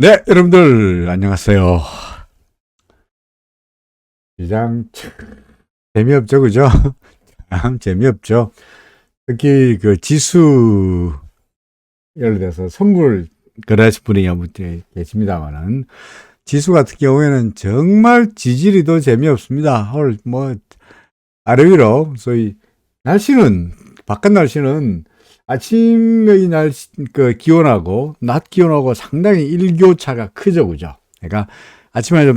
네, 여러분들 안녕하세요. 시장 참 재미없죠, 그죠? 참 재미없죠. 특히 그 지수 예를 들어서 선물 거래하실 분이 한분 계십니다만은 지수 같은 경우에는 정말 지지리도 재미없습니다. 오늘 뭐 아래 위로 소위 날씨는 바깥 날씨는 아침의 날씨 그 기온하고 낮 기온하고 상당히 일교차가 크죠, 그죠? 그러니까 아침에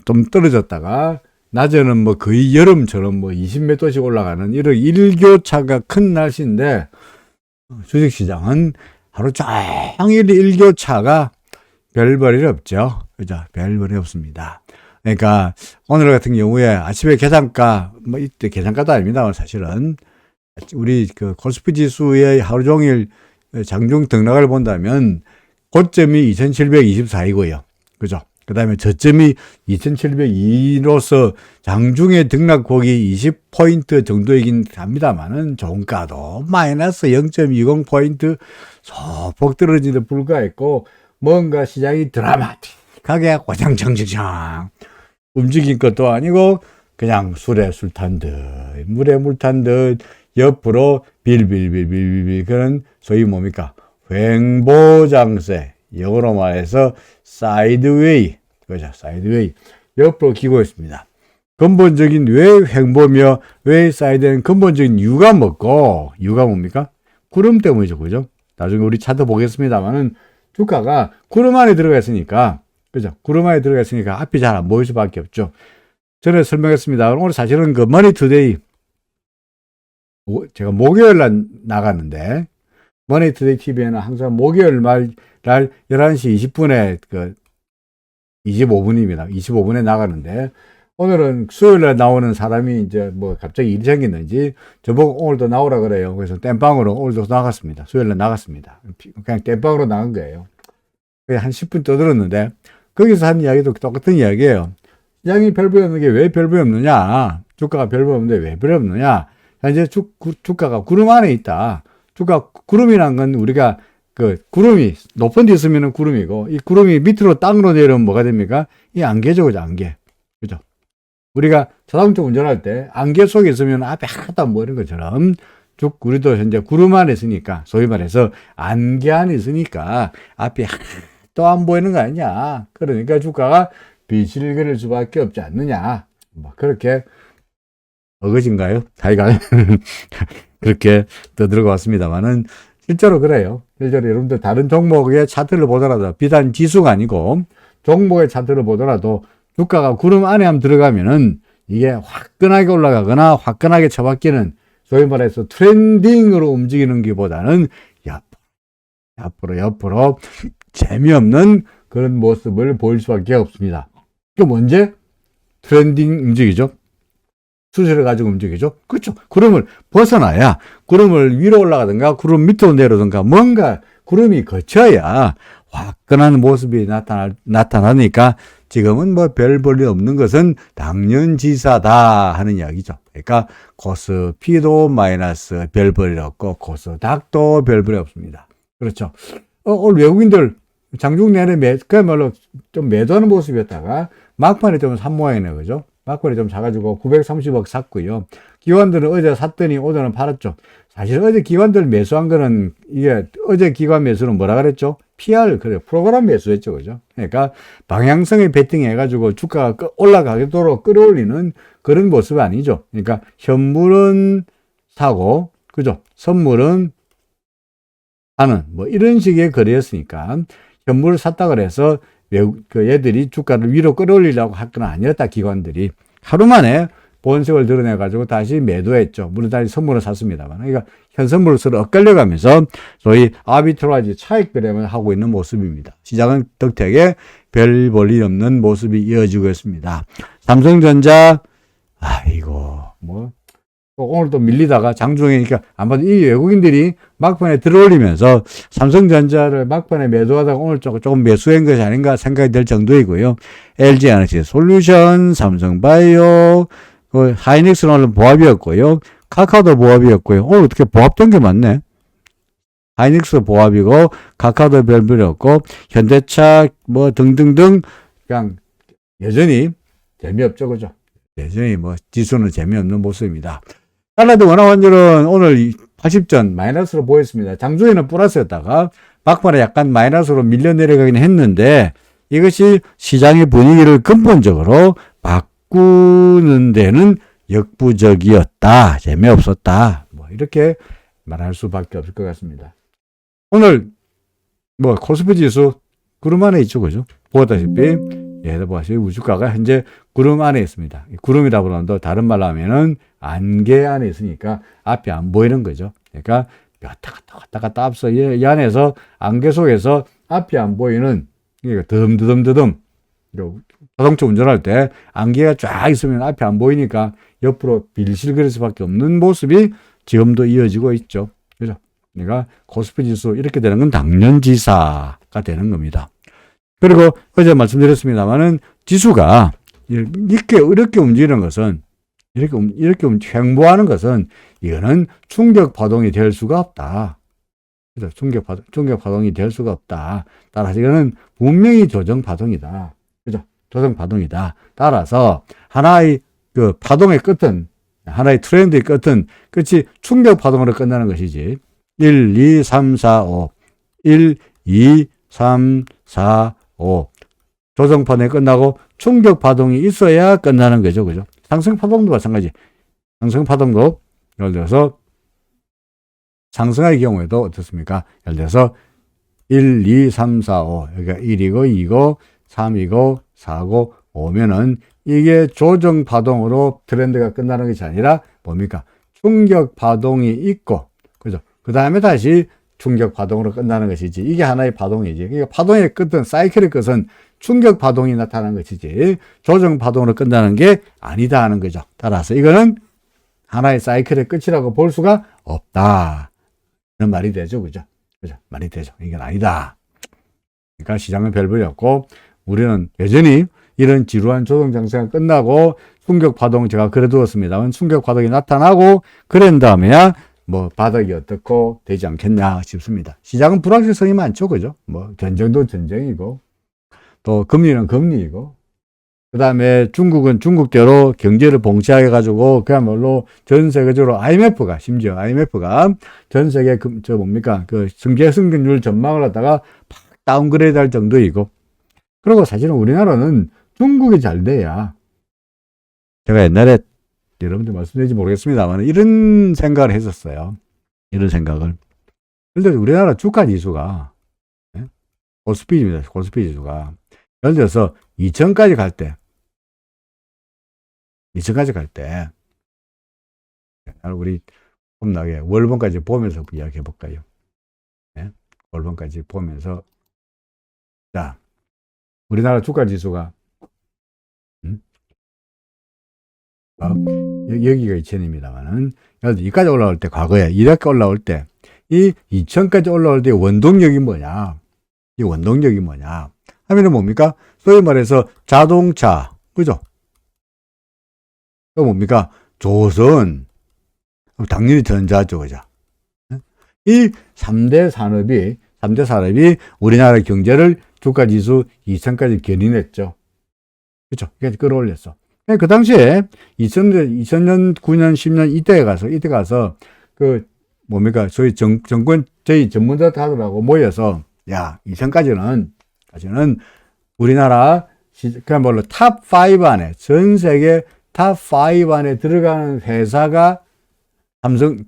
좀 떨어졌다가 낮에는 뭐 거의 여름처럼 뭐 20몇 도씩 올라가는 이런 일교차가 큰 날씨인데 주식시장은 하루 종일 일교차가 별 볼일 없죠, 그죠? 별 볼일 없습니다. 그러니까 오늘 같은 경우에 아침에 계산가 뭐 이때 계산가도 아닙니다. 사실은 우리 그 코스피 지수의 하루 종일 장중 등락을 본다면 고점이 2724이고요. 그죠? 그 다음에 저점이 2702로서 장중의 등락폭이 20포인트 정도이긴 합니다만은 종가도 마이너스 0.20포인트 소폭 떨어지는 불과했고 뭔가 시장이 드라마틱하게 고장청청청 움직인 것도 아니고 그냥 술에 술 탄 듯 물에 물 탄 듯 옆으로 빌빌빌빌빌 그런 소위 뭡니까 횡보장세, 영어로 말해서 사이드웨이, 그죠? 사이드웨이 옆으로 기고 있습니다. 근본적인 왜 횡보며 왜 사이드는 근본적인 이유가 뭐고 이유가 뭡니까? 구름 때문이죠, 그죠? 나중에 우리 차트 보겠습니다만은 주가가 구름 안에 들어가 있으니까, 그죠? 구름 안에 들어가 있으니까 앞이 잘 안 보일 수밖에 없죠. 전에 설명했습니다. 오늘 사실은 그 머니투데이 제가 목요일 날 나갔는데 머니투데이 TV에는 항상 목요일 날 11시 20분에 그 25분입니다. 25분에 나가는데 오늘은 수요일 날 나오는 사람이 이제 뭐 갑자기 일이 생겼는지 저보고 오늘도 나오라 그래요. 그래서 땜빵으로 오늘도 나갔습니다. 수요일 날 나갔습니다. 그냥 땜빵으로 나간 거예요. 그냥 한 10분 떠들었는데 거기서 한 이야기도 똑같은 이야기예요. 시장이 별 볼이 없는 게 왜 별 볼이 없느냐? 주가가 별 볼이 없는데 왜 별이 없느냐? 현재 주가가 구름 안에 있다. 주가 구름이란 건 우리가 그 구름이 높은 데 있으면 구름이고 이 구름이 밑으로 땅으로 내려오면 뭐가 됩니까? 이 안개죠, 그죠? 안개. 그죠? 우리가 자동차 운전할 때 안개 속에 있으면 앞에 하나도 안 보이는 것처럼 우리도 현재 구름 안에 있으니까 소위 말해서 안개 안에 있으니까 앞이 하나도 안 보이는 거 아니냐. 그러니까 주가가 빛을 그릴 수밖에 없지 않느냐. 뭐 그렇게 어거진가요? 하여간 그렇게 떠들고 왔습니다만은 실제로 그래요. 실제로 여러분들 다른 종목의 차트를 보더라도 비단 지수가 아니고 종목의 차트를 보더라도 주가가 구름 안에 한번 들어가면은 이게 화끈하게 올라가거나 화끈하게 처박히는 소위 말해서 트렌딩으로 움직이는 것보다는 옆으로 재미없는 그런 모습을 보일 수밖에 없습니다. 그 언제 트렌딩 움직이죠? 수시를 가지고 움직이죠. 그렇죠. 구름을 벗어나야 구름을 위로 올라가든가 구름 밑으로 내려오든가 뭔가 구름이 거쳐야 화끈한 모습이 나타나니까 지금은 뭐 별 볼일 없는 것은 당연지사다 하는 이야기죠. 그러니까 코스피도 마이너스 별 볼일 없고 코스닥도 별 볼일 없습니다. 그렇죠. 오늘 외국인들 장중 내내 그야말로 좀 매도하는 모습이었다가 막판에 좀 산 모양이네요. 그죠? 막판에 좀 사가지고 930억 샀고요. 기관들은 어제 샀더니 오늘은 팔았죠. 사실 어제 기관들 매수한 거는 이게 어제 기관 매수는 뭐라 그랬죠? PR, 그래, 프로그램 매수했죠. 그죠? 그러니까 방향성에 베팅해가지고 주가가 올라가도록 끌어올리는 그런 모습 아니죠. 그러니까 현물은 사고, 그죠? 선물은 하는, 뭐 이런 식의 거래였으니까 현물을 샀다 그래서 그 얘들이 주가를 위로 끌어올리려고 할 건 아니었다. 기관들이 하루 만에 본색을 드러내가지고 다시 매도했죠. 물론 다시 선물을 샀습니다만, 그러니까 현 선물을 서로 엇갈려가면서 소위 아비트라지 차익 배렴을 하고 있는 모습입니다. 시장은 덕택에 별 볼일 없는 모습이 이어지고 있습니다. 삼성전자 아이고 뭐 오늘 또 밀리다가 장중이니까 아마도 이 외국인들이 막판에 들어올리면서 삼성전자를 막판에 매도하다가 오늘 조금 매수한 것이 아닌가 생각이 될 정도이고요. LG 에너지 솔루션, 삼성바이오, 하이닉스는 오늘 보합이었고요. 카카오도 보합이었고요. 오늘 어떻게 보합된 게 많네. 하이닉스 보합이고, 카카오도 별별이 없고, 현대차 뭐 등등등, 그냥 여전히 재미없죠, 그죠? 여전히 뭐 지수는 재미없는 모습입니다. 달러도 원화 환율은 오늘 80전 마이너스로 보였습니다. 장중에는 플러스였다가 막판에 약간 마이너스로 밀려 내려가긴 했는데, 이것이 시장의 분위기를 근본적으로 바꾸는 데는 역부족이었다. 재미없었다. 뭐 이렇게 말할 수밖에 없을 것 같습니다. 오늘 뭐 코스피 지수 구름 안에 있죠, 그죠? 보다시피 보다시피 우주가가 현재 구름 안에 있습니다. 구름이라 부르는데 다른 말로 하면은 안개 안에 있으니까 앞이 안 보이는 거죠. 그러니까 왔다 갔다 앞서 이 안에서 안개 속에서 앞이 안 보이는, 그러니까 드듬드듬 자동차 운전할 때 안개가 쫙 있으면 앞이 안 보이니까 옆으로 빌실거릴 수밖에 없는 모습이 지금도 이어지고 있죠. 그죠? 그러니까 코스피 지수 이렇게 되는 건 당연지사가 되는 겁니다. 그리고 어제 말씀드렸습니다만은 지수가 이렇게 움직이는 것은, 이렇게 횡보하는 것은, 이거는 충격 파동이 될 수가 없다. 그래서 충격 파동이 될 수가 없다. 따라서 이거는 분명히 조정 파동이다. 그죠? 조정 파동이다. 따라서 하나의 그 파동의 끝은, 하나의 트렌드의 끝은 끝이 충격 파동으로 끝나는 것이지. 1, 2, 3, 4, 5. 1, 2, 3, 4, 5. 조정 파동이 끝나고 충격 파동이 있어야 끝나는 거죠. 그죠? 상승 파동도 마찬가지. 상승 파동도 예를 들어서 상승의 경우에도 어떻습니까? 예를 들어서 1, 2, 3, 4, 5. 여기가 1이고 2고 3이고 4고 5면은 이게 조정 파동으로 트렌드가 끝나는 것이 아니라 뭡니까? 충격 파동이 있고, 그죠? 그 다음에 다시 충격 파동으로 끝나는 것이지. 이게 하나의 파동이지. 그러니까 파동의 끝은, 사이클의 끝은 충격 파동이 나타나는 것이지, 조정 파동으로 끝나는 게 아니다 하는 거죠. 따라서 이거는 하나의 사이클의 끝이라고 볼 수가 없다. 그런 말이 되죠. 그죠? 그죠? 말이 되죠. 이건 아니다. 그러니까 시장은 별볼이 없고, 우리는 여전히 이런 지루한 조정 장세가 끝나고 충격 파동 제가 그래두었습니다만, 충격 파동이 나타나고 그런 다음에야 뭐 바닥이 어떻고 되지 않겠냐 싶습니다. 시장은 불확실성이 많죠, 그죠? 뭐 전쟁도 전쟁이고, 또 금리는 금리이고, 그 다음에 중국은 중국대로 경제를 봉쇄해 가지고 그야말로 전 세계적으로 심지어 IMF가 전 세계 그 경제 성장률 전망을 갖다가 팍 다운그레이드 할 정도이고, 그리고 사실은 우리나라는 중국이 잘 돼야, 제가 옛날에 여러분들 말씀드릴지 모르겠습니다만 이런 생각을 했었어요. 이런 생각을. 예를 들어서 우리나라 주가 지수가, 코스피입니다. 코스피 지수가 예를 들어서 2000까지 갈 때, 우리 폼나게 월봉까지 보면서 이야기해 볼까요? 네? 월봉까지 보면서, 자, 우리나라 주가 지수가 여기가 2000입니다만은, 여기까지 올라올 때, 과거에 이렇게 올라올 때, 이 2000까지 올라올 때 원동력이 뭐냐? 이 원동력이 뭐냐? 하면은 뭡니까? 소위 말해서 자동차, 그죠? 또 뭡니까? 조선, 당연히 전자죠, 그죠? 이 3대 산업이 우리나라 경제를 주가지수 2000까지 견인했죠. 그죠? 그래서 끌어올렸어. 그 당시에 2000년, 9년, 10년 이때 가서 소위 정권, 저희 전문가들 하더라고 모여서, 야, 2000까지는 우리나라, 그야말로 탑5 안에, 전 세계 탑5 안에 들어가는 회사가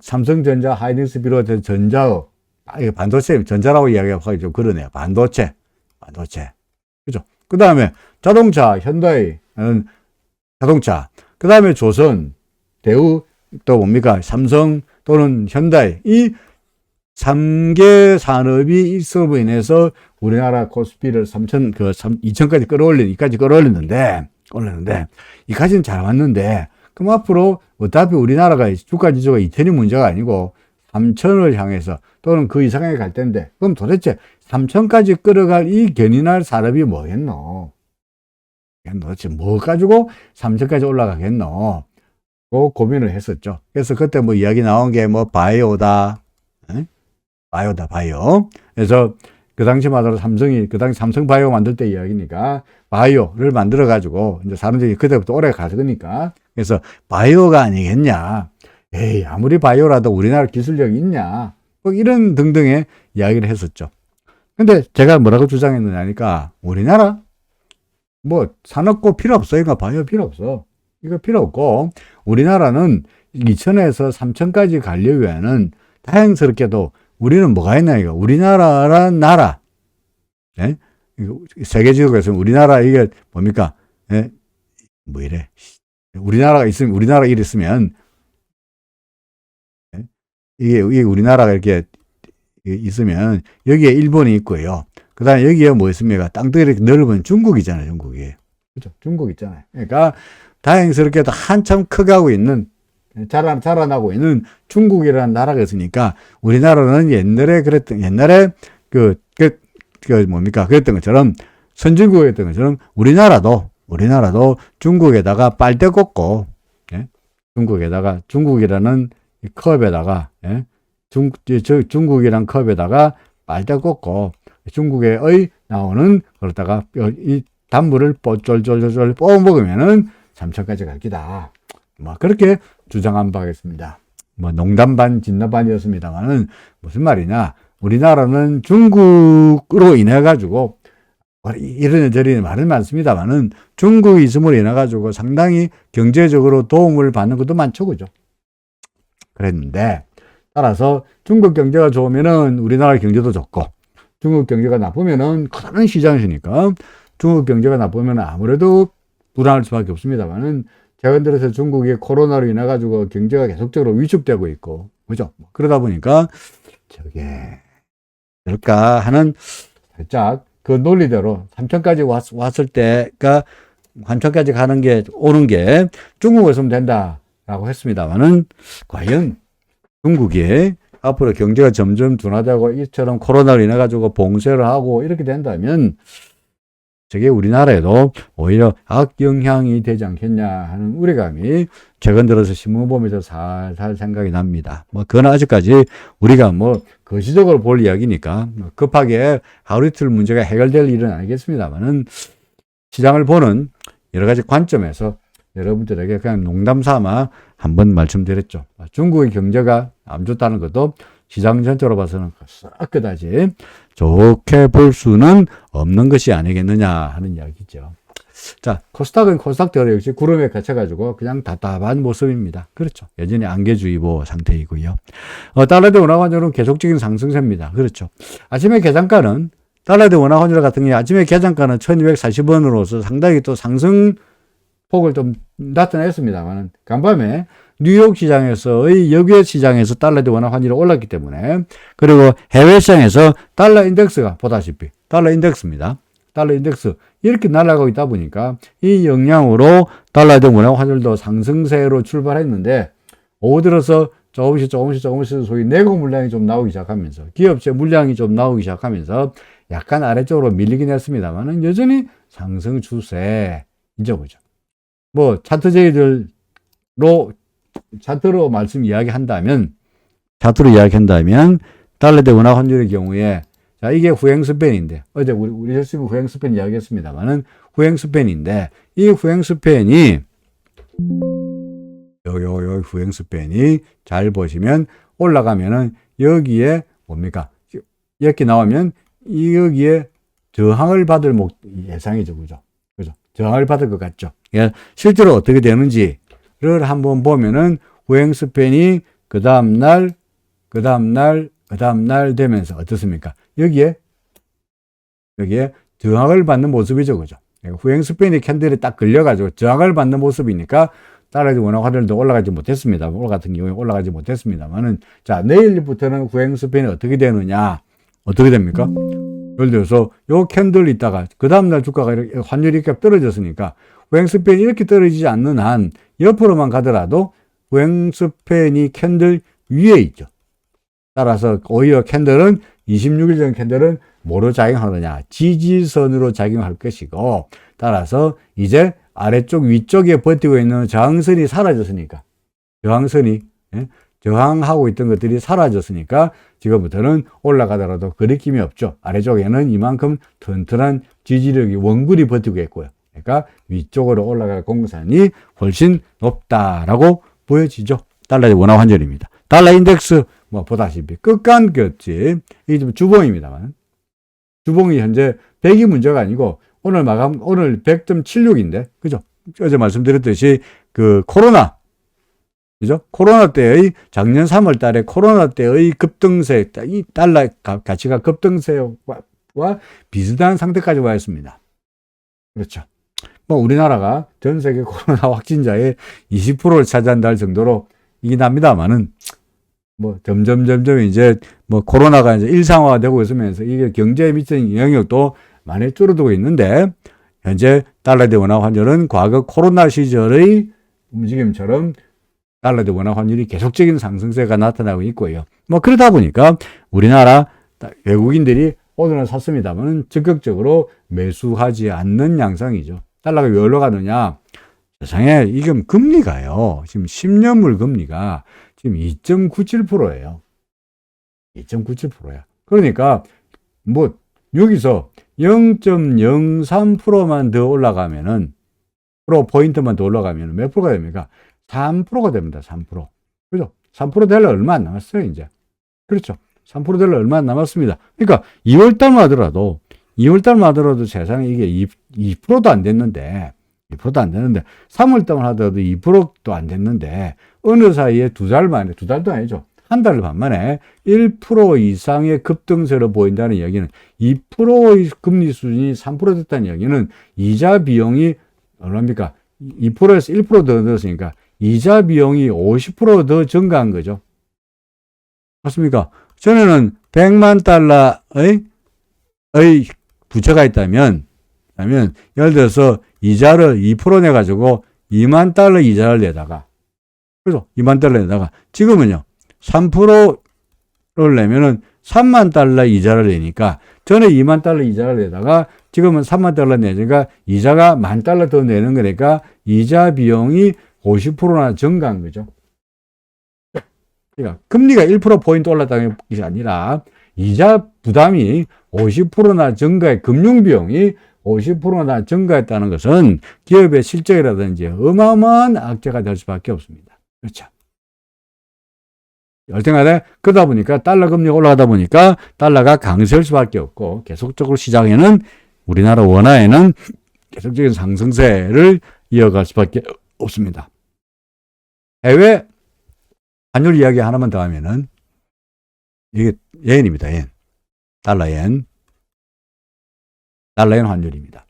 삼성전자, 하이닉스 비롯해서 반도체, 전자라고 이야기하기 좀 그러네요. 반도체. 그죠? 그 다음에 자동차, 현대의 자동차. 그 다음에 조선, 대우, 또 삼성 또는 현대. 이 3개 산업이 있어로 인해서 우리나라 코스피를 2000까지 끌어올렸는데, 이까지는 잘 왔는데, 그럼 앞으로 어차피 우리나라가 주가 지수가 2000이 문제가 아니고 3000을 향해서 또는 그 이상에 갈 텐데, 그럼 도대체 3000까지 끌어갈 이 견인할 산업이 뭐겠노? 도대체 뭐 가지고 3000까지 올라가겠노? 그 고민을 했었죠. 그래서 그때 이야기 나온 게 바이오다, 바이오다, 바이오. 그래서 그 당시마다 삼성이, 그 당시 삼성 바이오 만들 때 이야기니까, 바이오를 만들어가지고, 이제 사람들이 그때부터 오래 가거니까, 그래서 바이오가 아니겠냐. 에이, 아무리 바이오라도 우리나라 기술력이 있냐. 뭐 이런 등등의 이야기를 했었죠. 근데 제가 뭐라고 주장했느냐 하니까, 우리나라? 뭐, 산업고 필요 없어. 이거 바이오 필요 없어. 이거 필요 없고, 우리나라는 2000에서 3000까지 가려면 다행스럽게도 우리는 뭐가 있나, 이거. 우리나라란 나라. 예? 세계지도에서 우리나라, 이게 뭡니까? 예? 뭐 이래. 우리나라가 있으면, 우리나라 일 있으면, 예? 이게 우리나라가 이렇게 있으면, 여기에 일본이 있고요. 그 다음에 여기에 뭐 있습니까? 땅들이 이렇게 넓은 중국이잖아요, 중국이. 그죠? 중국 있잖아요. 그러니까, 다행스럽게도 한참 커가고 있는, 자라나고 있는 중국이라는 나라가 있으니까, 우리나라는 옛날에 뭡니까? 그랬던 것처럼, 선진국이었던 것처럼, 우리나라도 중국에다가 빨대 꽂고, 예? 중국이라는 컵에다가, 예? 중국이란 컵에다가 빨대 꽂고, 중국의 나오는, 그러다가 이 단물을 쫄쫄쫄쫄 뽑아 먹으면은 3천까지 갈 기다. 뭐, 그렇게 주장한 바가 있습니다. 뭐, 농담 반, 진담 반이었습니다만은, 무슨 말이냐. 우리나라는 중국으로 인해가지고, 이런저런 말은 많습니다만은, 중국이 있음으로 인해가지고 상당히 경제적으로 도움을 받는 것도 많죠. 그죠? 그랬는데, 따라서 중국 경제가 좋으면은 우리나라 경제도 좋고, 중국 경제가 나쁘면은 큰 시장이니까, 중국 경제가 나쁘면 아무래도 불안할 수밖에 없습니다만은, 최근 들어서 중국이 코로나로 인해 가지고 경제가 계속적으로 위축되고 있고, 그죠? 그러다 보니까 저게 될까 하는 살짝 그 논리대로 3천까지 왔을 때가 3천까지 오는 게 중국에서면 된다라고 했습니다만은 과연 중국이 앞으로 경제가 점점 둔화되고 이처럼 코로나로 인해 가지고 봉쇄를 하고 이렇게 된다면 저게 우리나라에도 오히려 악영향이 되지 않겠냐 하는 우려감이 최근 들어서 신문 보면서 살살 생각이 납니다. 뭐, 그건 아직까지 우리가 뭐, 거시적으로 볼 이야기니까 급하게 하루 이틀 문제가 해결될 일은 아니겠습니다만은 시장을 보는 여러 가지 관점에서 여러분들에게 그냥 농담 삼아 한번 말씀드렸죠. 중국의 경제가 안 좋다는 것도 시장 전체로 봐서는 싹 그다지 좋게 볼 수는 없는 것이 아니겠느냐 하는 이야기죠. 자, 코스닥은 코스닥대로 역시 구름에 갇혀가지고 그냥 답답한 모습입니다. 그렇죠. 여전히 안개주의보 상태이고요. 달러대 원화환율은 계속적인 상승세입니다. 그렇죠. 아침에 개장가는 달러대 원화환율 같은 경우에 아침에 개장가는 1240원으로서 상당히 또 상승폭을 좀 나타냈습니다만 간밤에 뉴욕 시장에서의 역외 시장에서 달러대 원화 환율이 올랐기 때문에 그리고 해외 시장에서 달러 인덱스가 보다시피 달러 인덱스입니다. 달러 인덱스 이렇게 날아가고 있다 보니까 이 영향으로 달러대 원화 환율도 상승세로 출발했는데 오후 들어서 조금씩 소위 내고 물량이 좀 나오기 시작하면서 기업체 물량이 좀 나오기 시작하면서 약간 아래쪽으로 밀리긴 했습니다만은 여전히 상승 추세 잊어보죠. 뭐 차트로 이야기한다면 달러 대 원화 환율의 경우에 자 이게 후행 스팬인데 어제 우리 열심히 후행 스팬 이야기했습니다만은 후행 스팬인데 이 후행 스팬이 요 후행 스팬이 잘 보시면 올라가면은 여기에 뭡니까 이렇게 나오면 여기에 저항을 받을 예상이죠, 그죠? 저항을 받을 것 같죠. 실제로 어떻게 되는지 를 한번 보면은 후행 스팬이 그 다음날 되면서 어떻습니까? 여기에 저항을 받는 모습이죠, 그죠? 후행 스팬이 캔들이 딱 걸려가지고 저항을 받는 모습이니까 달러의 원화 환율도 올라가지 못했습니다. 오늘 같은 경우에 올라가지 못했습니다만은 자 내일부터는 후행 스팬이 어떻게 되느냐? 어떻게 됩니까? 예를 들어서 요 캔들 있다가 그 다음날 주가가 이렇게 환율이 이렇게 떨어졌으니까 후행 스팬이 이렇게 떨어지지 않는 한 옆으로만 가더라도 후행 스팬이 캔들 위에 있죠. 따라서 오히려 캔들은 26일 전 캔들은 뭐로 작용하느냐? 지지선으로 작용할 것이고 따라서 이제 아래쪽 위쪽에 버티고 있는 저항선이 사라졌으니까 저항선이 저항하고 있던 것들이 사라졌으니까 지금부터는 올라가더라도 거리낌이 없죠. 아래쪽에는 이만큼 튼튼한 지지력이 원굴이 버티고 있고요. 그러니까 위쪽으로 올라갈 공산이 훨씬 높다라고 보여지죠. 달러의 원화 환율입니다. 달러 인덱스 뭐 보다시피 끝간겼지. 이게 좀 주봉입니다만 주봉이 현재 100이 문제가 아니고 오늘 마감 오늘 100.76인데 그죠? 어제 말씀드렸듯이 그 코로나 그죠? 코로나 때의 작년 3월 달에 코로나 때의 급등세 이 달러 가치가 급등세와 비슷한 상태까지 와 있습니다. 그렇죠. 뭐 우리나라가 전 세계 코로나 확진자의 20%를 차지한다 할 정도로 이긴 합니다만은 뭐 점점 이제 뭐 코로나가 이제 일상화되고 있으면서 이게 경제에 미치는 영향력도 많이 줄어들고 있는데 현재 달러 대 원화 환율은 과거 코로나 시절의 움직임처럼 달러 대 원화 환율이 계속적인 상승세가 나타나고 있고요. 뭐 그러다 보니까 우리나라 외국인들이 오늘은 샀습니다만 적극적으로 매수하지 않는 양상이죠. 달러가 왜 올라가느냐? 세상에 이게 금리가요. 지금 10년물 금리가 지금 2.97%예요. 2.97%야. 그러니까 뭐 여기서 0.03%만 더 올라가면은 포인트만 더 올라가면 몇 프로가 됩니까? 3%가 됩니다. 3%. 그죠? 3% 될래 얼마 안 남았어요, 이제. 그렇죠. 3% 될래 얼마 안 남았습니다. 그러니까 2월달만 하더라도 세상에 이게 2%도 안 됐는데 2%도 안 됐는데 3월달만 하더라도 2%도 안 됐는데 어느 사이에 두 달 만에 두 달도 아니죠. 한 달 반 만에 1% 이상의 급등세로 보인다는 이야기는 2%의 금리 수준이 3% 됐다는 이야기는 이자 비용이 얼마입니까? 2%에서 1% 더 늘었으니까 이자 비용이 50% 더 증가한 거죠. 맞습니까? 전에는 100만 달러의 부채가 있다면 예를 들어서 이자를 2% 내가지고 2만 달러 이자를 내다가 그죠? 2만 달러 내다가 지금은요 3%를 내면은 3만 달러 이자를 내니까 전에 2만 달러 이자를 내다가 지금은 3만 달러 내니까 이자가 1만 달러 더 내는 거니까 이자 비용이 50%나 증가한 거죠. 그러니까 금리가 1%포인트 올랐다는 것이 아니라 이자 부담이 50%나 증가해 금융비용이 50%나 증가했다는 것은 기업의 실적이라든지 어마어마한 악재가 될 수밖에 없습니다. 그렇죠. 열등하게 그러다 보니까 달러 금리가 올라가다 보니까 달러가 강세일 수밖에 없고 계속적으로 시장에는 우리나라 원화에는 계속적인 상승세를 이어갈 수밖에 없습니다. 해외 환율 이야기 하나만 더 하면은 이게 엔입니다. 엔. 달러 엔 환율입니다.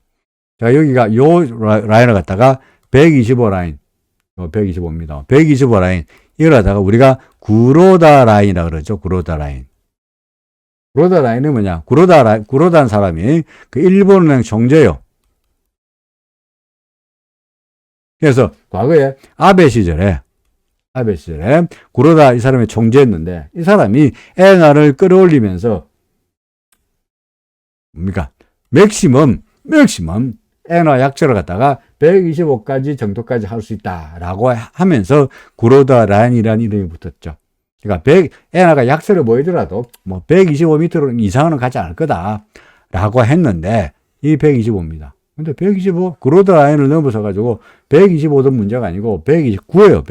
자, 여기가 요 라인을 갖다가 125 라인, 125입니다. 125 라인. 이걸 갖다가 우리가 구로다 라인이라고 그러죠. 구로다 라인. 구로다 라인은 뭐냐? 구로다는 사람이 그 일본은행 총재요. 그래서 과거에 아베 시절에 구로다 이 사람이 총재였는데 이 사람이 엔화를 끌어올리면서 뭡니까? 맥시멈 엔화 약세를 갖다가 125까지 정도까지 할 수 있다라고 하면서 구로다 라인이라는 이름이 붙었죠. 그러니까 엔화가 약세를 보이더라도 뭐 125m 이상은 가지 않을 거다라고 했는데 이 125입니다. 근데 125 구로다 라인을 넘어서 가지고 125도 문제가 아니고 129예요.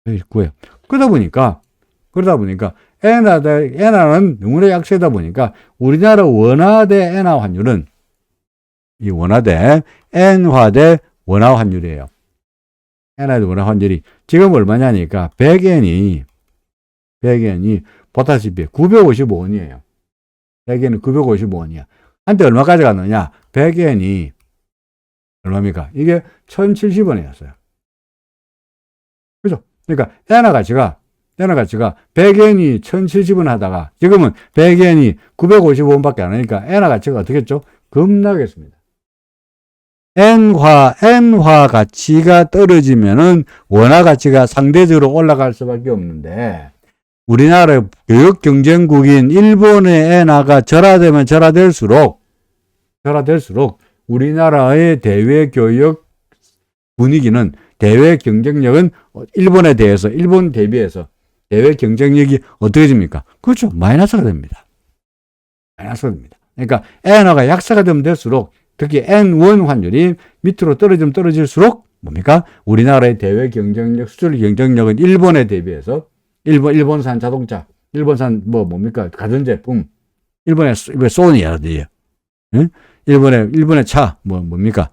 129예요. 그러다 보니까 엔화는 너무나 약세다 보니까 우리나라 원화 대 엔화 환율은 이 원화 대 엔화 대 원화 환율이에요. 엔화 대 원화 환율이 지금 얼마냐니까 100엔이 보다시피 955원이에요. 100엔은 955원이야. 한때 얼마까지 갔느냐? 100엔이 얼마입니까? 이게 1070원이었어요. 그죠? 그러니까 엔화 가치가 100엔이 1070원 하다가 지금은 100엔이 955원밖에 안 하니까 엔화 가치가 어떻게 했죠? 급락했습니다. 엔화 가치가 떨어지면은 원화 가치가 상대적으로 올라갈 수밖에 없는데 우리나라 교역 경쟁국인 일본의 엔화가 절하되면 절하될수록 우리나라의 대외 교역 분위기는 대외 경쟁력은 일본 대비해서 대외 경쟁력이 어떻게 됩니까? 그렇죠. 마이너스가 됩니다. 마이너스가 됩니다. 그러니까 엔화가 약세가 되면 될수록 특히 N1 환율이 밑으로 떨어지면 떨어질수록 뭡니까? 우리나라의 대외 경쟁력, 수출 경쟁력은 일본에 대비해서 일본산 자동차, 일본산 뭡니까? 가전제품, 일본의 소니라든지, 응? 일본의 차, 뭡니까?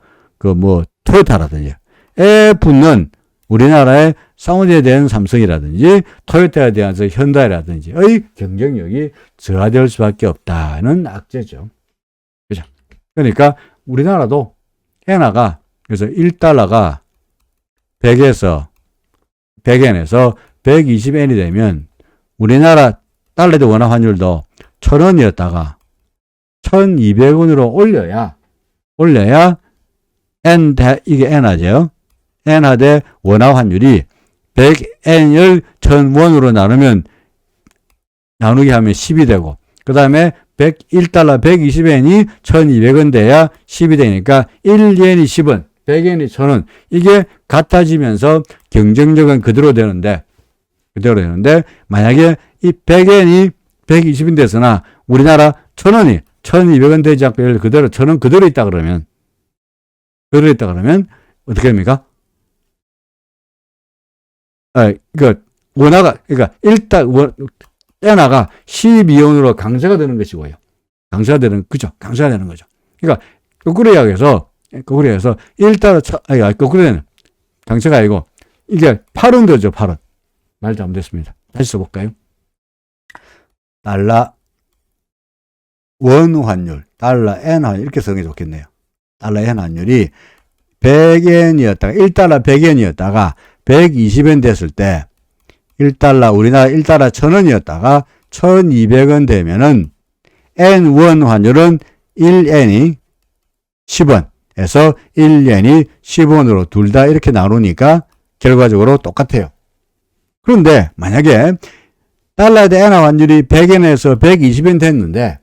토요타라든지, 에 붙는 우리나라의 사우디에 대한 삼성이라든지, 토요타에 대한 현다이라든지의 경쟁력이 저하될 수밖에 없다는 악재죠. 그죠? 그러니까 우리나라도 엔화가, 그래서 1달러가 100엔에서 120엔이 되면 우리나라 달러 대 원화 환율도 1,000원이었다가 1,200원으로 올려야 이게 엔화죠. 엔화 대 원화 환율이 100엔을 1,000원으로 나누게 하면 10이 되고, 그 다음에 1달러 120엔이 1,200원 돼야 10이 되니까 1엔이 10원, 100엔이 1,000원. 이게 같아지면서 경쟁력은 그대로 되는데, 만약에 이 100엔이 120원 돼서나 우리나라 1,000원이 1,200원 되지 않고 그대로 1,000원 그대로 있다 그러면 어떻게 됩니까? 엔화가 12원으로 강세가 되는 것이고요. 강세가 되는 거죠. 그러니까 거꾸로 이야기해서 1달러 거꾸로는 강세가 아니고 이게 8원 되죠. 8원. 말 잘못됐습니다. 다시 써볼까요? 달러 원 환율, 달러 N 환율 이렇게 쓰는 게 좋겠네요. 달러 N 환율이 100엔이었다가 1달러 100엔이었다가 120엔 됐을 때 우리나라 1달러 1,000원이었다가 1,200원 되면은 N1 환율은 1엔이 10원에서 1엔이 10원으로 둘 다 이렇게 나누니까 결과적으로 똑같아요. 그런데 만약에 달러 대 엔화 환율이 100엔에서 120엔 했는데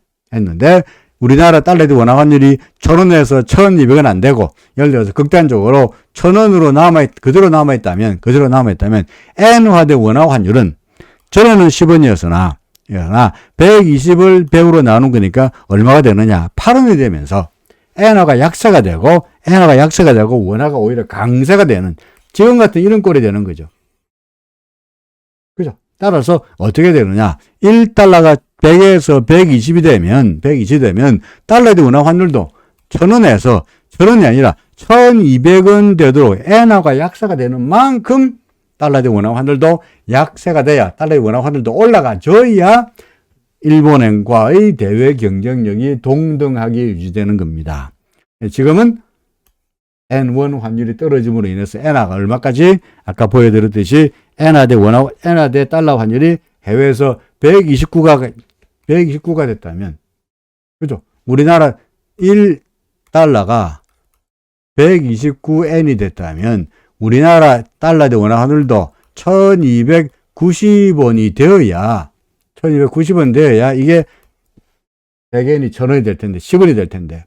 우리나라 달러 대 원화 환율이 1,000원에서 1,200원 안 되고, 예를 들어서 극단적으로 1,000원으로 그대로 남아있다면 엔화 대 원화 환율은 전에는 10원이었으나 120을 100으로 나눈 거니까 얼마가 되느냐? 8원이 되면서 엔화가 약세가 되고 원화가 오히려 강세가 되는 지금 같은 이런 꼴이 되는 거죠. 그죠? 따라서 어떻게 되느냐? 1달러가 100에서 120이 되면 달러 대 원화 환율도 1,000원에서 1,000원이 아니라 1,200원 되도록 엔화가 약세가 되는 만큼 달러 대 원화 환율도 약세가 돼야 달러 대 원화 환율도 올라가줘야 일본엔과의 대외 경쟁력이 동등하게 유지되는 겁니다. 지금은 N1 환율이 떨어짐으로 인해서 엔화가 얼마까지? 아까 보여드렸듯이 엔화 대 달러 환율이 해외에서 129가 됐다면, 그죠? 우리나라 1달러가 129엔이 됐다면 우리나라 달러 대 원화 환율도 1,290원이 되어야 1,290원 되어야 이게 100엔이 1,000원이 될 텐데 10원이 될 텐데,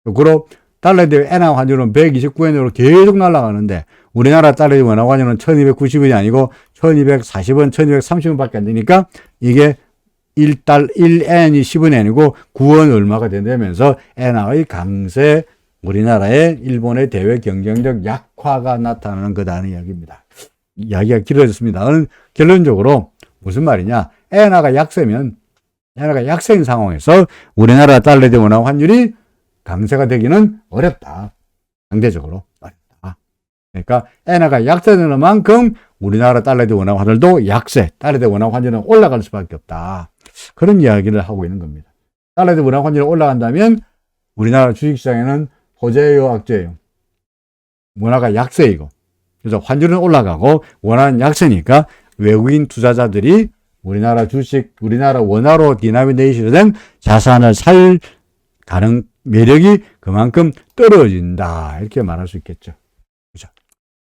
그리고 달러 대 엔화 환율은 129엔으로 계속 날아가는데 우리나라 달러 대 원화 환율은 1,290원이 아니고 1,240원, 1,230원밖에 안 되니까 이게 1엔이 10원이 아니고 9원 얼마가 된다면서 엔화의 강세, 우리나라의 일본의 대외 경쟁력 약화가 나타나는 거다는 이야기입니다. 이야기가 길어졌습니다. 결론적으로 무슨 말이냐? 엔화가 약세인 상황에서 우리나라 달러 대 원화 환율이 강세가 되기는 어렵다. 상대적으로 어렵다. 그러니까 엔화가 약세되는 만큼 우리나라 달러 대 원화 환율도 약세, 달러 대 원화 환율은 올라갈 수밖에 없다. 그런 이야기를 하고 있는 겁니다. 달러 대 원화 환율이 올라간다면 우리나라 주식시장에는 호재예요, 악재예요? 원화가 약세이고, 그래서 환율은 올라가고 원화는 약세니까 외국인 투자자들이 우리나라 주식, 우리나라 원화로 디나미네이션 된 자산을 살 매력이 그만큼 떨어진다. 이렇게 말할 수 있겠죠. 그죠?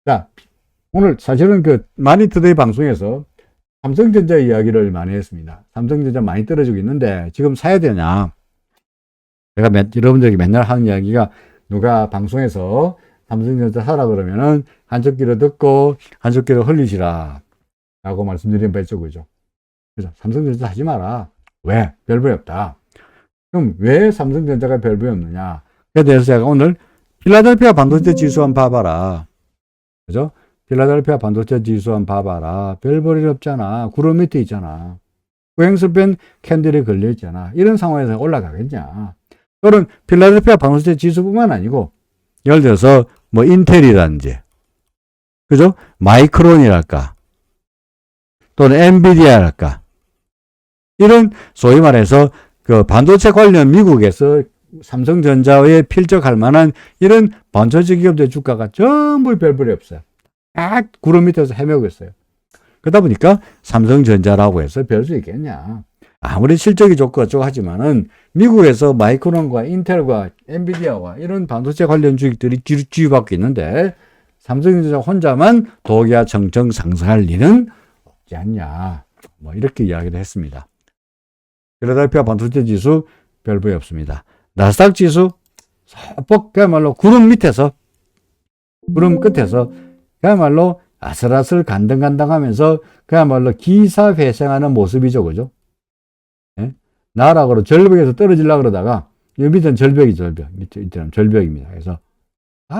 자, 오늘 사실은 마니투데이 방송에서 삼성전자 이야기를 많이 했습니다. 삼성전자 많이 떨어지고 있는데 지금 사야 되냐? 제가 여러분들에게 맨날 하는 이야기가 누가 방송에서 삼성전자 사라 그러면은 한쪽 귀로 듣고 한쪽 귀로 흘리시라 라고 말씀드린 바 있죠. 그죠? 그래서 삼성전자 하지 마라. 왜? 별 볼 없다. 그럼 왜 삼성전자가 별 볼 없느냐? 그에 대해서 제가 오늘 필라델피아 반도체 지수 한번 봐봐라. 그죠? 필라델피아 반도체 지수 한번 봐봐라. 별 볼일 없잖아. 구름 밑에 있잖아. 후행스팬 캔들이 걸려 있잖아. 이런 상황에서 올라가겠냐? 또는 필라델피아 반도체 지수뿐만 아니고 예를 들어서 뭐 인텔이라든지 그죠? 마이크론이랄까 또는 엔비디아랄까 이런 소위 말해서 그 반도체 관련 미국에서 삼성전자에 필적할 만한 이런 반도체 기업들 주가가 전부 별볼이 없어요. 딱 구름 밑에서 헤매고 있어요. 그러다 보니까 삼성전자라고 해서 별 수 있겠냐. 아무리 실적이 좋고 어쩌고 하지만은 미국에서 마이크론과 인텔과 엔비디아와 이런 반도체 관련 주식들이 지휘받고 있는데 삼성전자 혼자만 도기화청청 상승할 리는 없지 않냐. 뭐 이렇게 이야기를 했습니다. 필라델피아 반도체 지수 별 볼이 없습니다. 나스닥 지수 그야말로 구름 밑에서 구름 끝에서 그야말로 아슬아슬 간당간당하면서 그야말로 기사 회생하는 모습이죠. 그죠? 예? 나락으로 절벽에서 떨어지려고 그러다가 이 밑에는 절벽이죠. 절벽. 밑에는 절벽입니다. 그래서 아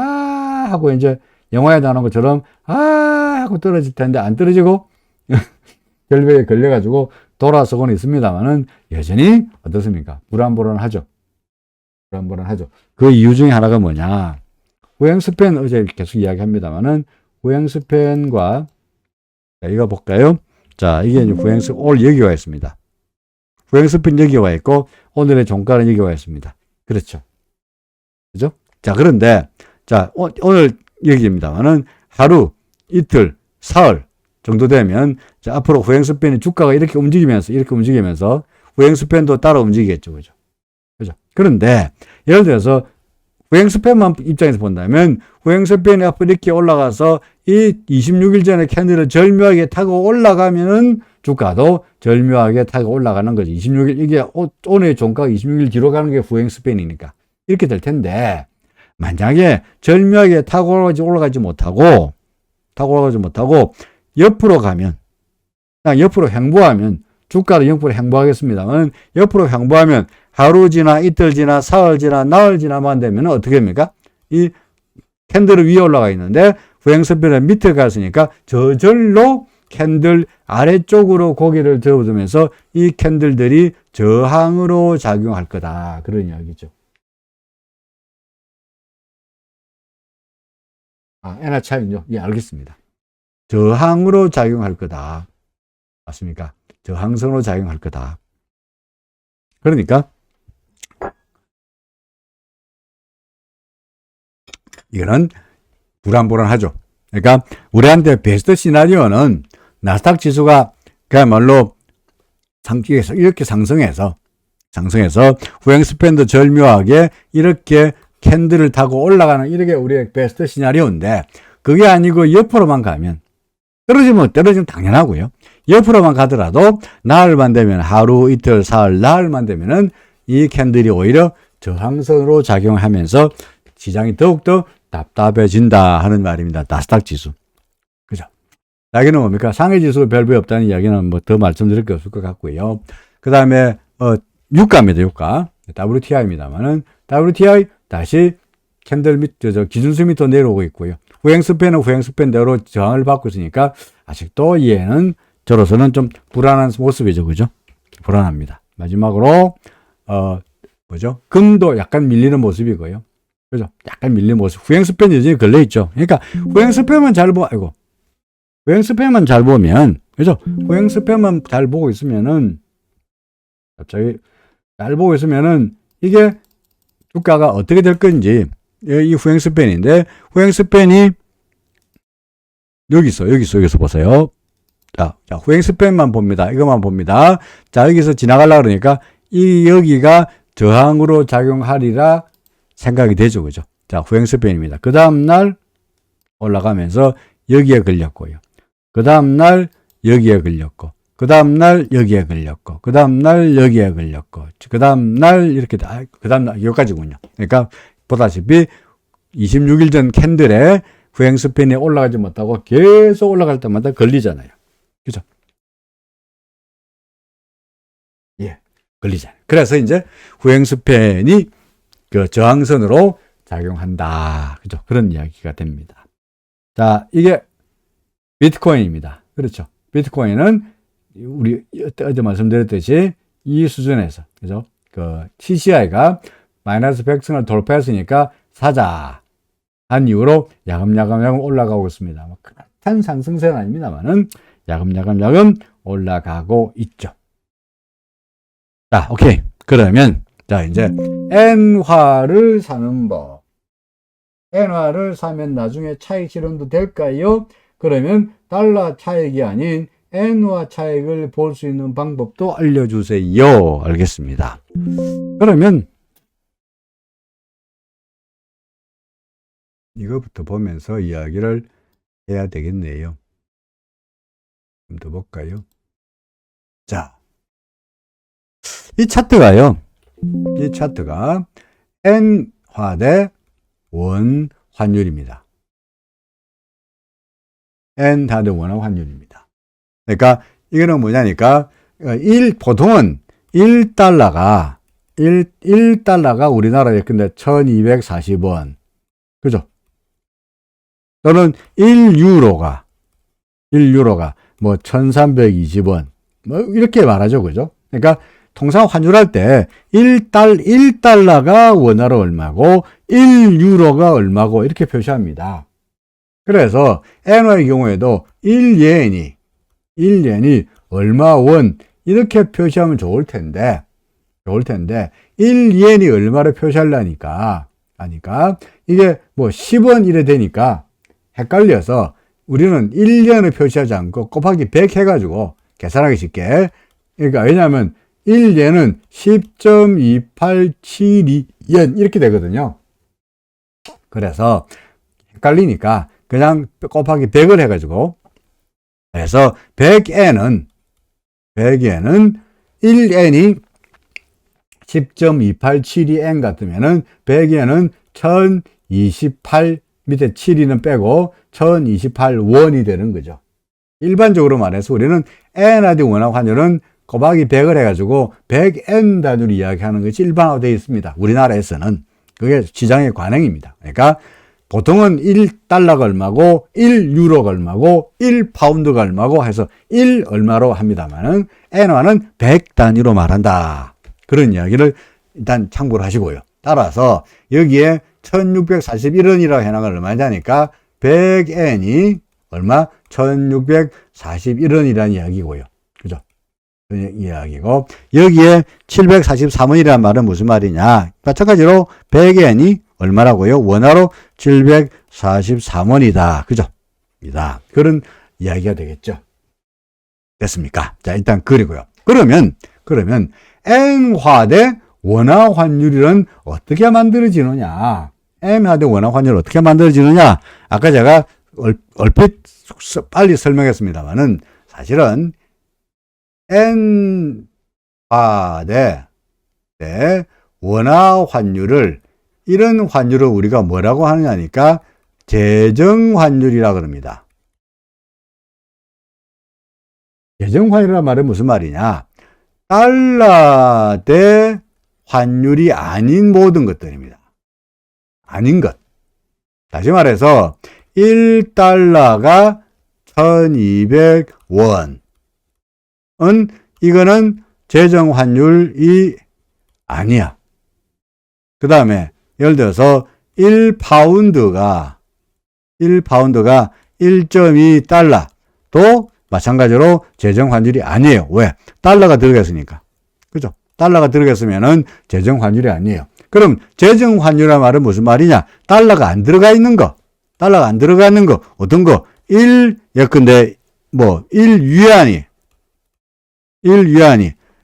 하고 이제 영화에 나오는 것처럼 아 하고 떨어질 텐데 안 떨어지고 절벽에 걸려가지고 돌아서고는 있습니다만은 여전히 어떻습니까? 불안불안하죠. 불안불안하죠. 그 이유 중에 하나가 뭐냐? 후행스팬 어제 계속 이야기합니다만은 후행스팬과 자, 이거 볼까요? 자, 이게 이제 오늘 여기 와 있습니다. 후행스팬 여기 와 있고 오늘의 종가는 여기 와 있습니다. 그렇죠. 그죠? 자, 그런데 자, 오늘 얘기입니다만은 하루, 이틀, 사흘 정도 되면 자, 앞으로 후행스팬이 주가가 이렇게 움직이면서 후행스팬도 따라 움직이겠죠. 그죠? 그죠? 그런데 예를 들어서 후행스팬만 입장에서 본다면 후행스팬이 앞으로 이렇게 올라가서 이 26일 전에 캔들을 절묘하게 타고 올라가면은 주가도 절묘하게 타고 올라가는 거지. 26일 이게 오늘의 종가가 26일 뒤로 가는 게 후행스팬이니까 이렇게 될 텐데 만약에 절묘하게 타고 올라가지 못하고 옆으로 가면 그냥 옆으로 횡보하면 주가를 옆으로 횡보하겠습니다만 옆으로 횡보하면 하루 지나 이틀 지나 사흘 지나 나흘 지나만 되면 어떻게 됩니까? 이 캔들은 위에 올라가 있는데 후행스팬은 밑에 갔으니까 저절로 캔들 아래쪽으로 고개를 접어두면서 이 캔들들이 저항으로 작용할 거다. 그런 이야기죠. 에나 차이요? 예, 알겠습니다. 저항으로 작용할 거다. 맞습니까? 저항성으로 작용할 거다. 그러니까 이거는 불안불안하죠. 그러니까 우리한테 베스트 시나리오는 나스닥 지수가 그야말로 이렇게 상승해서 후행스팬도 절묘하게 이렇게 캔들을 타고 올라가는 이렇게 우리의 베스트 시나리오인데 그게 아니고 옆으로만 가면 떨어지면 당연하고요. 옆으로만 가더라도 나흘만 되면 하루, 이틀, 사흘, 나흘만 되면은 이 캔들이 오히려 저항선으로 작용하면서 시장이 더욱더 답답해진다 하는 말입니다. 나스닥 지수. 그죠? 이야기는 뭡니까? 상해 지수 별별 없다는 이야기는 뭐 더 말씀드릴 게 없을 것 같고요. 그 다음에, 유가입니다, 유가. WTI입니다만은, WTI 다시 캔들 기준수 밑으로 내려오고 있고요. 후행스팬은 후행스팬대로 저항을 받고 있으니까 아직도 얘는 저로서는 좀 불안한 모습이죠. 그죠? 불안합니다. 마지막으로, 금도 약간 밀리는 모습이고요. 그죠? 약간 밀리는 모습. 후행스팬이 여전히 걸려있죠. 그러니까 후행스팬만 잘 후행스팬만 잘 보면, 그죠? 후행스팬만 잘 보고 있으면은, 갑자기 잘 보고 있으면은 이게 주가가 어떻게 될 건지, 이 후행스팬인데, 후행스팬이 여기서 보세요. 자, 후행스팬만 봅니다. 이것만 봅니다. 자, 여기서 지나가려고 그러니까, 여기가 저항으로 작용하리라 생각이 되죠. 그죠? 자, 후행스팬입니다. 그 다음날 올라가면서 여기에 걸렸고요. 그 다음날 여기에 걸렸고, 그 다음날 여기에 걸렸고, 그 다음날 여기에 걸렸고, 그 다음날 이렇게 그 다음날 여기까지군요. 그러니까 보다시피 26일 전 캔들에 후행 스팬이 올라가지 못하고 계속 올라갈 때마다 걸리잖아요. 그죠? 예, 걸리잖아요. 그래서 이제 후행 스팬이 그 저항선으로 작용한다. 그죠? 그런 이야기가 됩니다. 자, 이게 비트코인입니다. 그렇죠? 비트코인은 우리 어제 말씀드렸듯이 이 수준에서, 그죠? 그 CCI가 마이너스 100선을 돌파했으니까 사자 한 이후로 야금야금 올라가고 있습니다. 큰 상승세는 아닙니다만은 야금야금 올라가고 있죠. 자, 오케이. 그러면 자, 이제 엔화를 사는 법. 엔화를 사면 나중에 차익 실현도 될까요? 그러면 달러 차익이 아닌 엔화 차익을 볼 수 있는 방법도 알려주세요. 알겠습니다. 그러면 이거부터 보면서 이야기를 해야 되겠네요. 좀 더 볼까요? 자, 이 차트가요. 이 차트가 엔화 대 원 환율입니다. 엔화 대 원 환율입니다. 그러니까 이거는 뭐냐니까 보통은 1달러가 우리나라에 근데 1240원. 그죠? 또는 1유로가 뭐 1320원. 뭐 이렇게 말하죠. 그죠? 그러니까 통상 환율할 때 1달러가 원화로 얼마고 1유로가 얼마고 이렇게 표시합니다. 그래서 엔화의 경우에도 1엔이 얼마 원 이렇게 표시하면 좋을 텐데 1엔이 얼마로 표시하려니까 이게 뭐 10원 이래 되니까 헷갈려서 우리는 1년을 표시하지 않고 곱하기 100 해가지고 계산하기 쉽게. 그러니까 왜냐하면 1년은 10.2872연 이렇게 되거든요. 그래서 헷갈리니까 그냥 곱하기 100을 해가지고 그래서 100엔은 1엔이 10.2872엔 같으면은 100엔은 1028 밑에 7이는 빼고 1028원이 되는 거죠. 일반적으로 말해서 우리는 엔화 대 원화 환율은 곱하기 100을 해가지고 100엔 단위로 이야기하는 것이 일반화되어 있습니다. 우리나라에서는. 그게 시장의 관행입니다. 그러니까 보통은 1달러가 얼마고 1유로가 얼마고 1파운드가 얼마고 해서 1 얼마로 합니다만은 엔화는 100 단위로 말한다. 그런 이야기를 일단 참고를 하시고요. 따라서 여기에 1641원이라고 해놓은 얼마냐니까 100엔이 얼마? 1641원이라는 이야기고요. 그죠? 이야기고 여기에 743원이라는 말은 무슨 말이냐? 마찬가지로 100엔이 얼마라고요? 원화로 743원이다. 그죠? 그런 이야기가 되겠죠. 됐습니까? 자, 일단 그리고요. 그러면 엔화 대 원화 환율은 어떻게 만들어지느냐? 엔화 대 원화 환율 어떻게 만들어지느냐? 아까 제가 얼핏 빨리 설명했습니다만은 사실은 엔화 대 원화 환율을 이런 환율을 우리가 뭐라고 하느냐니까 재정환율이라 그럽니다. 재정환율이란 말은 무슨 말이냐? 달러 대 환율이 아닌 모든 것들입니다. 아닌 것. 다시 말해서 1달러가 1200원. 이거는 재정환율이 아니야. 그 다음에 예를 들어서 1파운드가 1.2달러도 마찬가지로 재정환율이 아니에요. 왜? 달러가 들어갔으니까. 그죠? 달러가 들어갔으면은 재정환율이 아니에요. 그럼 재정환율이란 말은 무슨 말이냐? 달러가 안 들어가 있는 거. 어떤 거? 예컨대, 1위안이,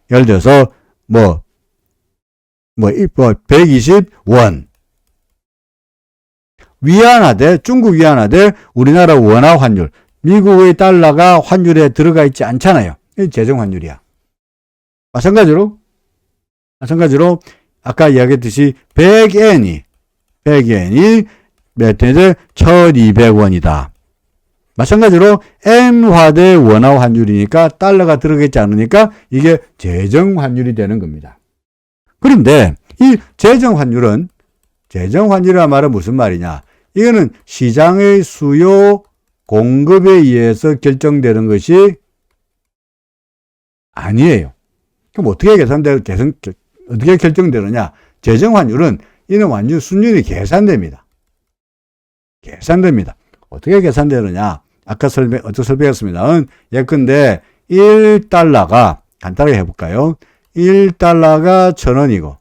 예를 들어서, 120원. 위안화 중국 위안화 대 우리나라 원화 환율. 미국의 달러가 환율에 들어가 있지 않잖아요. 이 재정환율이야. 마찬가지로 아까 이야기했듯이 100엔이 몇 원이죠? 1200원이다. 마찬가지로 N화 대 원화 환율이니까 달러가 들어가지 않으니까 이게 재정 환율이 되는 겁니다. 그런데 이 재정 환율이란 말은 무슨 말이냐? 이거는 시장의 수요 공급에 의해서 결정되는 것이 아니에요. 그럼 어떻게 어떻게 결정되느냐? 재정 환율은 이는 완전 순전히 계산됩니다. 어떻게 계산되느냐? 아까 어떻게 설명했습니다. 예컨대 1달러가 간단하게 해볼까요? 1달러가 1000원이고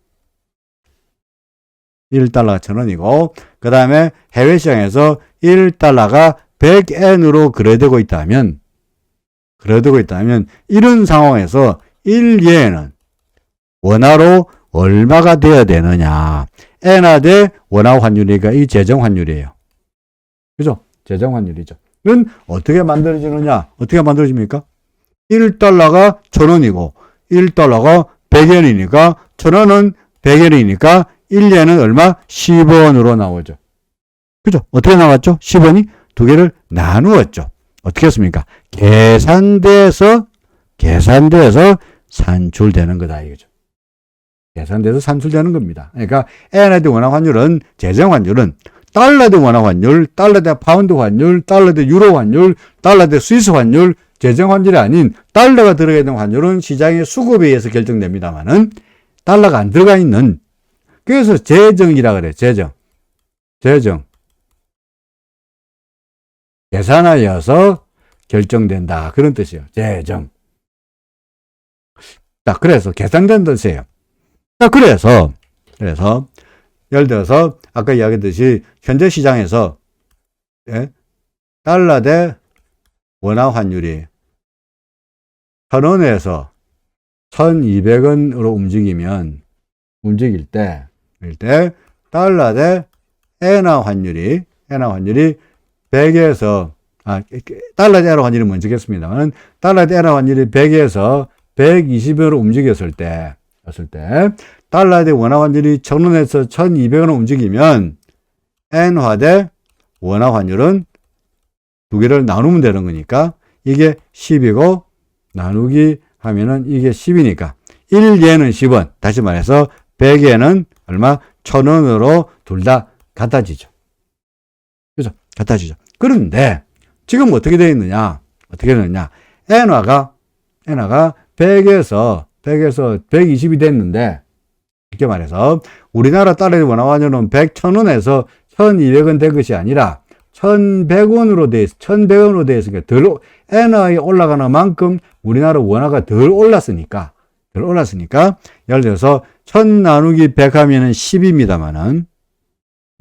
1달러가 1000원이고 그 다음에 해외 시장에서 1달러가 100엔으로 거래되고 있다면 이런 상황에서 1엔은 원화로 얼마가 되어야 되느냐? 엔화 대 원화 환율이니까 이 재정 환율이에요. 그죠? 재정 환율이죠. 이건 어떻게 만들어지느냐? 어떻게 만들어집니까? 1달러가 1000원이고 1달러가 100엔이니까 1000원은 100엔이니까 1엔은 얼마? 10원으로 나오죠. 그죠? 어떻게 나왔죠? 10원이 두 개를 나누었죠. 어떻게 했습니까? 계산돼서 산출되는 거다 이거죠. 계산돼서 산출되는 겁니다. 그러니까 엔화 대 원화 환율은 재정 환율은 달러 대 원화 환율, 달러 대 파운드 환율, 달러 대 유로 환율, 달러 대 스위스 환율, 재정 환율이 아닌 달러가 들어가 있는 환율은 시장의 수급에 의해서 결정됩니다만은 달러가 안 들어가 있는 그래서 재정이라 그래. 재정. 계산하여서 결정된다. 그런 뜻이에요. 재정. 자, 그래서 계산된 뜻이에요. 자, 그래서 예를 들어서 아까 이야기했듯이 현재 시장에서 달러 대 원화 환율이 1000원에서 1200원으로 움직일 때 달러 대 엔화 환율이 100에서 달러 대 엔화 환율이 먼저겠습니다만 달러 대 엔화 환율이 100에서 120원으로 움직였을 때 달러 대 원화 환율이 1000원에서 1200원으로 움직이면 엔화 대 원화 환율은 두 개를 나누면 되는 거니까 이게 10이고 나누기 하면은 이게 10이니까 1엔은 10원. 다시 말해서 100엔은 얼마? 1000원으로 둘 다 같아지죠. 그죠? 같아지죠. 그런데 지금 어떻게 되어 있느냐? 엔화가 100에서 120이 됐는데 이렇게 말해서 우리나라 달러의 원화 환율은 1000원에서 1200원 된 것이 아니라 1100원으로 돼 있으니까 엔화에 올라가는 만큼 우리나라 원화가 덜 올랐으니까 예를 들어서 1000 나누기 100 하면은 10입니다만은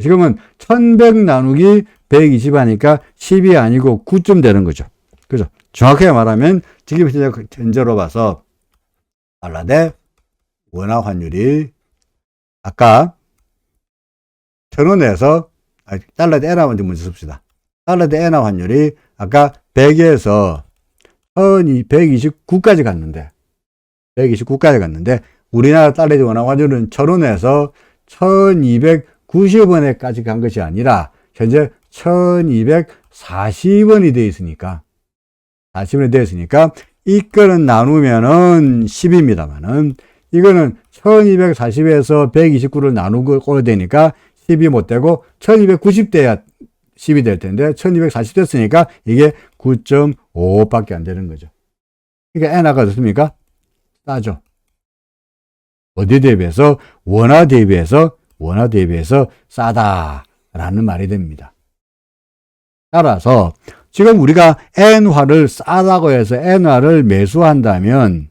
지금은 1100 나누기 120 하니까 10이 아니고 9쯤 되는 거죠. 그죠? 정확하게 말하면 지금 현재로 봐서 달러 대 원화 환율이 아까 1000원에서 달러 대 엔화 환율 먼저 씁시다. 달러 대 엔화 환율이 아까 100에서 129까지 갔는데 우리나라 달러 대 원화 환율은 1000원에서 1290원에까지 간 것이 아니라 현재 1240원이 되어 있으니까 이거는 나누면은 10입니다만은 이거는 1240에서 129를 나누고 꼴 되니까 10이 못 되고 1290 돼야 10이 될 텐데 1240 됐으니까 이게 9.55밖에 안 되는 거죠. 그러니까 엔화가 어떻습니까? 싸죠. 어디에 대비해서? 원화 대비해서 싸다라는 말이 됩니다. 따라서 지금 우리가 엔화를 싸다고 해서 엔화를 매수한다면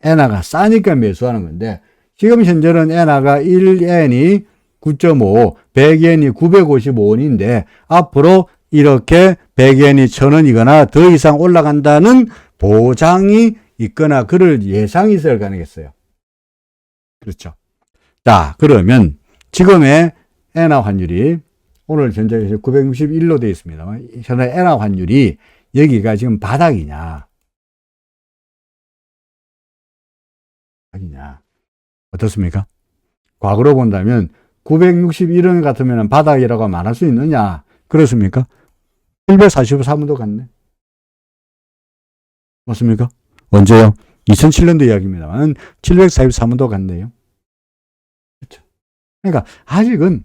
엔화가 싸니까 매수하는 건데 지금 현재는 엔화가 1엔이 9.5, 100엔이 955원인데 앞으로 이렇게 100엔이 1000원이거나 더 이상 올라간다는 보장이 있거나 그럴 예상이 있어야 가능했어요. 그렇죠. 자, 그러면 지금의 엔화 환율이 오늘 현재 961로 되어 있습니다. 현재 엔화 환율이 여기가 지금 바닥이냐 어떻습니까? 과거로 본다면 961원 같으면 바닥이라고 말할 수 있느냐? 그렇습니까? 744원도 갔네. 맞습니까? 언제요? 2007년도 이야기입니다만 743원도 갔네요. 그렇죠. 그러니까 아직은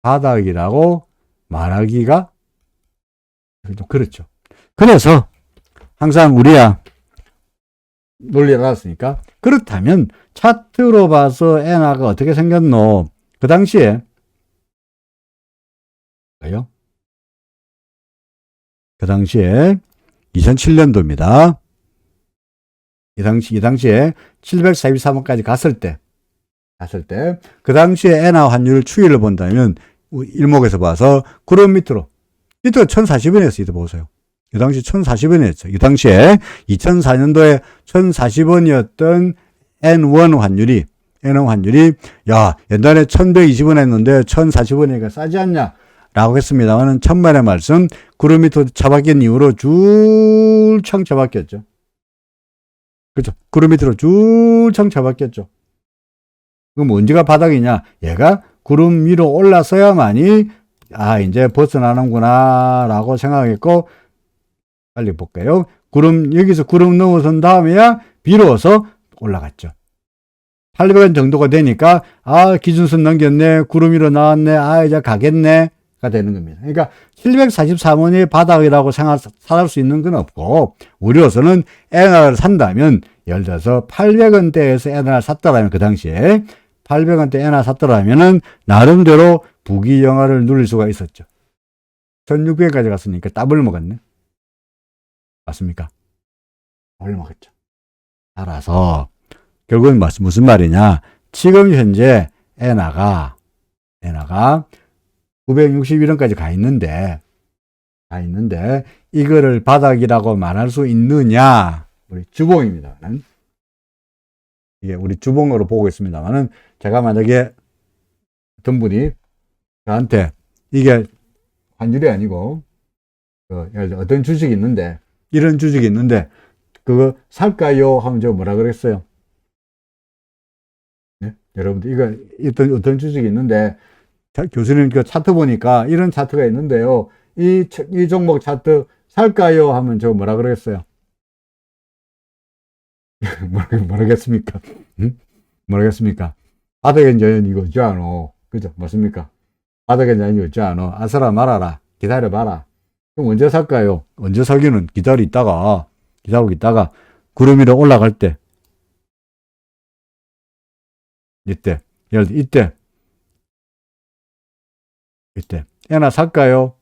바닥이라고 말하기가 좀 그렇죠. 그래서 항상 우리야 논리를 알았으니까 그렇다면 차트로 봐서 엔화가 어떻게 생겼노? 그 당시에 그 당시에 2007년도입니다. 이 당시에 743원까지 갔을 때, 그 당시에 엔화 환율 추이를 본다면, 일목에서 봐서, 구름 밑으로 1040원이었어요. 이거 보세요. 이 당시 1040원이었죠. 이 당시에 2004년도에 1040원이었던 N1 환율이, 야, 옛날에 1120원 했는데 1040원이니까 싸지 않냐? 라고 했습니다만은 천만의 말씀, 구름 밑으로 처박힌 이후로 줄창 처박혔죠. 그렇죠. 구름 밑으로 줄창 처박혔죠. 그럼 언제가 바닥이냐? 얘가 구름 위로 올라서야만이 이제 벗어나는구나 라고 생각했고, 빨리 볼까요? 여기서 구름 넘어선 다음에야 비로소 올라갔죠. 800원 정도가 되니까 기준선 넘겼네, 구름 위로 나왔네, 이제 가겠네 가 되는 겁니다. 그러니까 743원이 바닥이라고 생각할 수 있는 건 없고, 우리로서는 엔화를 산다면, 예를 들어서 800원대에서 엔화를 샀더라면, 그 당시에 800원대 엔화 샀더라면은 나름대로 부귀영화를 누릴 수가 있었죠. 1600원까지 갔으니까 더블 먹었네. 맞습니까? 더블 먹었죠. 따라서 결국은 무슨 말이냐? 지금 현재 엔화가 961원까지 가 있는데 이거를 바닥이라고 말할 수 있느냐? 우리 주봉입니다. 이게 우리 주봉으로 보고 있습니다만은, 제가 만약에 어떤 분이 저한테 이게 환율이 아니고 예를 들어 어떤 주식이 있는데, 이런 주식이 있는데 그거 살까요? 하면 저 뭐라 그랬어요? 네? 여러분들 이거 어떤 주식이 있는데, 교수님 그 차트 보니까 이런 차트가 있는데요, 이 종목 차트 살까요? 하면 저 뭐라 그랬어요? 모르겠습니까? 응? 모르겠습니까? 바닥에 이제 이거 없지 않어. 그죠? 맞습니까? 바닥에 이제 이거 없지 않어. 아서라 말아라. 기다려봐라. 그럼 언제 살까요? 언제 사기는 기다리고 있다가 구름 위로 올라갈 때, 이때 엔화 살까요?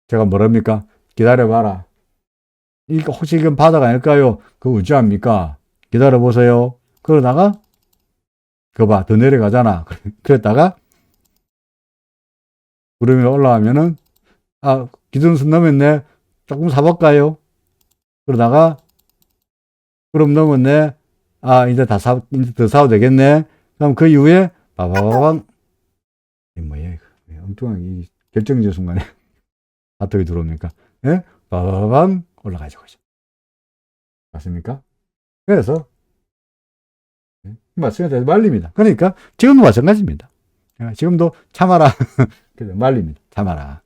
제가 뭐랍니까? 기다려봐라. 이거 혹시 이건 바닥 아닐까요? 그거 어찌 합니까? 기다려보세요. 그러다가 그거 봐, 더 내려가잖아. 그랬다가 구름 위로 올라가면은 기준선 넘었네. 조금 사볼까요? 그러다가 구름 넘었네. 이제 이제 더 사도 되겠네. 그럼 그 이후에 바바바방, 이 뭐야 이거? 엉뚱한 이 결정적 순간에 바닥이 들어옵니까? 예? 바바바방 올라가죠. 맞습니까? 그래서 마찬가지로 말립니다. 그러니까 지금도 마찬가지입니다. 지금도 참아라. 말립니다. 참아라.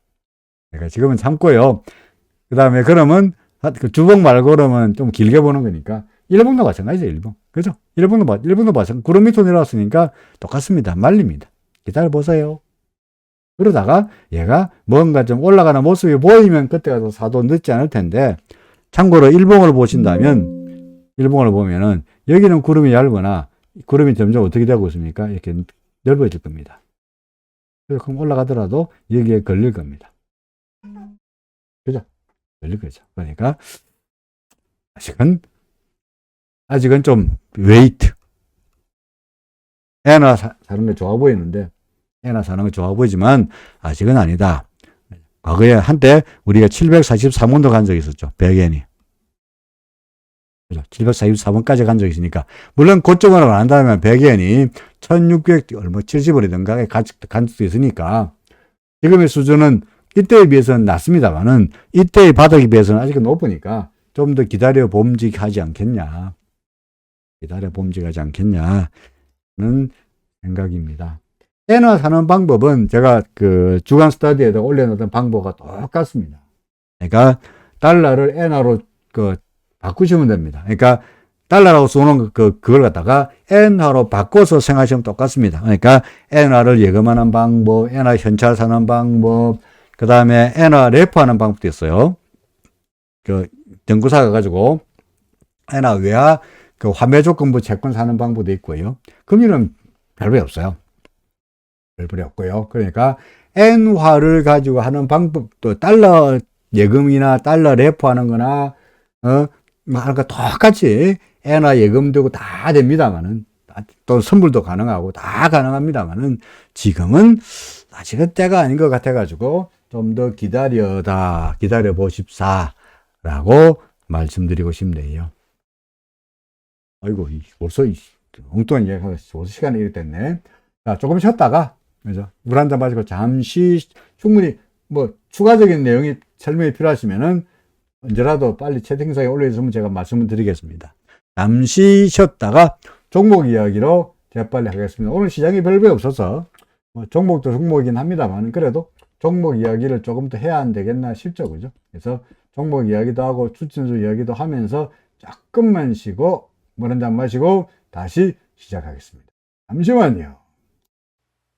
그러니까 지금은 참고요. 그 다음에 그러면 그 주봉 말고 그러면 좀 길게 보는 거니까 일봉도 마찬가지죠. 일봉. 그죠? 일봉도 마찬가지. 구름 밑으로 내려왔으니까 똑같습니다. 말립니다. 기다려보세요. 그러다가 얘가 뭔가 좀 올라가는 모습이 보이면 그때 가서 사도 늦지 않을 텐데, 참고로 일봉을 보신다면, 일봉을 보면은 여기는 구름이 얇거나 구름이 점점 어떻게 되고 있습니까? 이렇게 넓어질 겁니다. 그래서 그럼 올라가더라도 여기에 걸릴 겁니다. 그죠? 걸릴 거죠. 그러니까 아직은 좀 웨이트. 엔화 사는 게 좋아 보이는데, 엔화 사는 게 좋아 보이지만 아직은 아니다. 과거에 한때 우리가 743원도 간 적이 있었죠. 100엔이. 744원까지 간 적이 있으니까, 물론 고점으로 안 한다면 100엔이 1670원이든가 간 적도 있으니까, 지금의 수준은 이때에 비해서는 낮습니다만은 이때의 바닥에 비해서는 아직은 높으니까 좀 더 기다려 봄직하지 않겠냐. 생각입니다. 엔화 사는 방법은 제가 그 주간 스터디에다 올려놓은 방법과 똑같습니다. 그러니까 달러를 엔화로 바꾸시면 됩니다. 그러니까 달러라고 써놓은 그걸 갖다가 엔화로 바꿔서 생각하시면 똑같습니다. 그러니까 엔화를 예금하는 방법, 엔화 현찰 사는 방법, 그 다음에 엔화 래퍼하는 방법도 있어요. 연구사 가가지고 엔화 외화 환매 조건부 채권 사는 방법도 있고요. 금리는 별볼이 없어요. 별볼이 없고요. 그러니까 엔화를 가지고 하는 방법도 달러 예금이나 달러 래퍼하는 거나 그러니까 똑같이 엔화 예금되고 다 됩니다만은, 또 선물도 가능하고 다 가능합니다만은, 지금은 아직은 때가 아닌 것 같아가지고 좀 더 기다려 보십사라고 말씀드리고 싶네요. 아이고, 벌써 엉뚱한 얘기가 벌써 시간이 이렇게 됐네. 자, 조금 쉬었다가 그죠? 물 한 잔 마시고 잠시 충분히 추가적인 내용이 설명이 필요하시면은 언제라도 빨리 채팅창에 올려주시면 제가 말씀을 드리겠습니다. 잠시 쉬었다가 종목 이야기로 재빨리 하겠습니다. 오늘 시장이 별거 없어서 종목도 종목이긴 합니다만 그래도 종목 이야기를 조금 더 해야 안 되겠나 싶죠. 그죠? 그래서 종목 이야기도 하고 추천주 이야기도 하면서 조금만 쉬고 물 한 잔 마시고 다시 시작하겠습니다. 잠시만요.